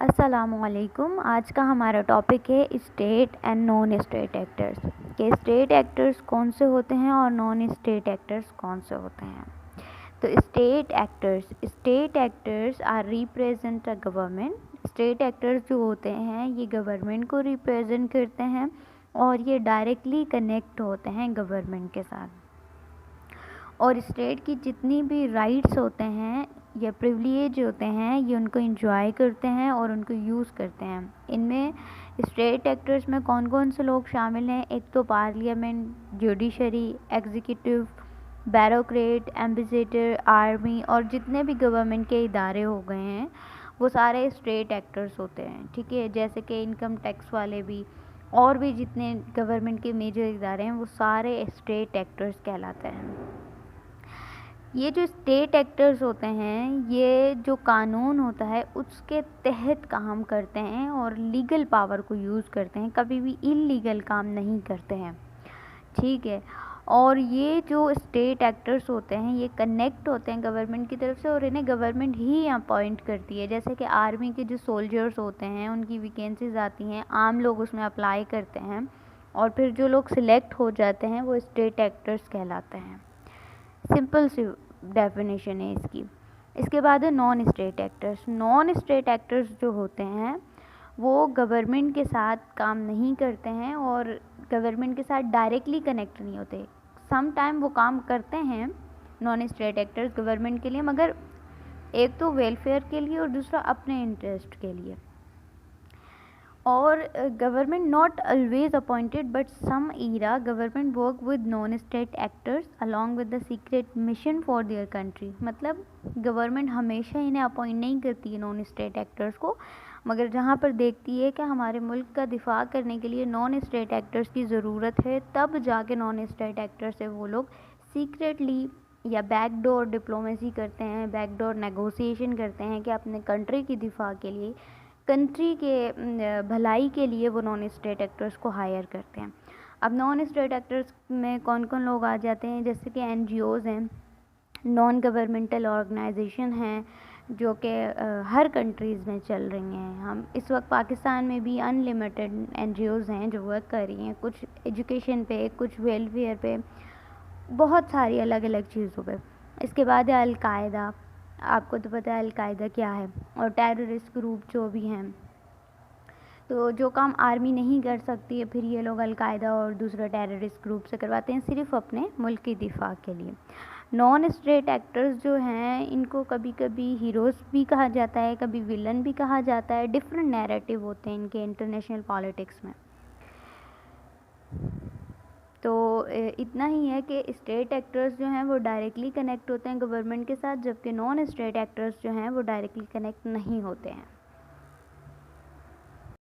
अस्सलामुअलैकुम। आज का हमारा टॉपिक है state and non state actors के स्टेट एक्टर्स कौन से होते हैं और नॉन स्टेट एक्टर्स कौन से होते हैं। तो state actors are represent a government. State actors जो होते हैं ये गवर्नमेंट को रिप्रेजेंट करते हैं और ये डायरेक्टली कनेक्ट होते हैं गवर्नमेंट के साथ। और स्टेट की जितनी भी राइट्स होते हैं या प्रिविलेज होते हैं ये उनको इंजॉय करते हैं और उनको यूज़ करते हैं। इनमें स्टेट एक्टर्स में कौन कौन से लोग शामिल हैं? एक तो parliament, judiciary, executive, bureaucrat, ambassador, army और जितने भी गवर्नमेंट के इदारे हो गए हैं वो सारे स्टेट एक्टर्स होते हैं। ठीक है, जैसे कि इनकम टैक्स वाले भी और भी जितने गवर्नमेंट के मेजर इदारे हैं वो सारे स्टेट एक्टर्स कहलाते हैं। ये जो स्टेट एक्टर्स होते हैं ये जो कानून होता है उसके तहत काम करते हैं और लीगल पावर को यूज़ करते हैं, कभी भी इल्लीगल काम नहीं करते हैं। ठीक है, और ये जो स्टेट एक्टर्स होते हैं ये कनेक्ट होते हैं गवर्नमेंट की तरफ से और इन्हें गवर्नमेंट ही अपॉइंट करती है। जैसे कि आर्मी के जो सोल्जर्स होते हैं उनकी वैकेंसीज आती हैं, आम लोग उसमें अप्लाई करते हैं और फिर जो लोग सिलेक्ट हो जाते हैं वो स्टेट एक्टर्स कहलाते हैं। सिंपल सी डेफिनेशन है इसकी। इसके बाद है non state actors. Non state actors जो होते हैं वो गवर्नमेंट के साथ काम नहीं करते हैं और गवर्नमेंट के साथ डायरेक्टली कनेक्ट नहीं होते। सम टाइम वो काम करते हैं नॉन स्टेट एक्टर्स गवर्नमेंट के लिए, मगर एक तो वेलफेयर के लिए और दूसरा अपने इंटरेस्ट के लिए। और government not always appointed but some era government work with non state actors along with the secret mission for their country. मतलब गवर्नमेंट हमेशा इन्हें अपॉइंट नहीं करती है नॉन स्टेट एक्टर्स को, मगर जहाँ पर देखती है कि हमारे मुल्क का दिफा करने के लिए नॉन स्टेट एक्टर्स की ज़रूरत है तब जाके नॉन स्टेट एक्टर्स से वो लोग सीक्रेटली या बैकडोर डिप्लोमेसी करते हैं, बैकडोर नेगोशिएशन करते हैं कि अपने कंट्री की दिफा के लिए, कंट्री के भलाई के लिए वो नॉन स्टेट एक्टर्स को हायर करते हैं। अब नॉन स्टेट एक्टर्स में कौन कौन लोग आ जाते हैं? जैसे कि NGOs हैं, नॉन गवर्नमेंटल ऑर्गेनाइजेशन हैं जो कि हर कंट्रीज़ में चल रही हैं। हम इस वक्त पाकिस्तान में भी अनलिमिटेड NGOs हैं जो वर्क कर रही हैं, कुछ एजुकेशन पे, कुछ वेलफेयर पे, बहुत सारी अलग अलग चीज़ों पे। इसके बाद है अलकायदा। आपको तो पता है अलकायदा क्या है। और टेररिस्ट ग्रुप जो भी हैं, तो जो काम आर्मी नहीं कर सकती है फिर ये लोग अलकायदा और दूसरा टेररिस्ट ग्रुप से करवाते हैं सिर्फ अपने मुल्क की दिफा के लिए। नॉन स्टेट एक्टर्स जो हैं इनको कभी कभी हीरोज़ भी कहा जाता है, कभी विलन भी कहा जाता है। डिफरेंट नैरेटिव होते हैं इनके इंटरनेशनल पॉलिटिक्स में। तो इतना ही है कि स्टेट एक्टर्स जो हैं वो डायरेक्टली कनेक्ट होते हैं गवर्नमेंट के साथ, जबकि नॉन स्टेट एक्टर्स जो हैं वो डायरेक्टली कनेक्ट नहीं होते हैं।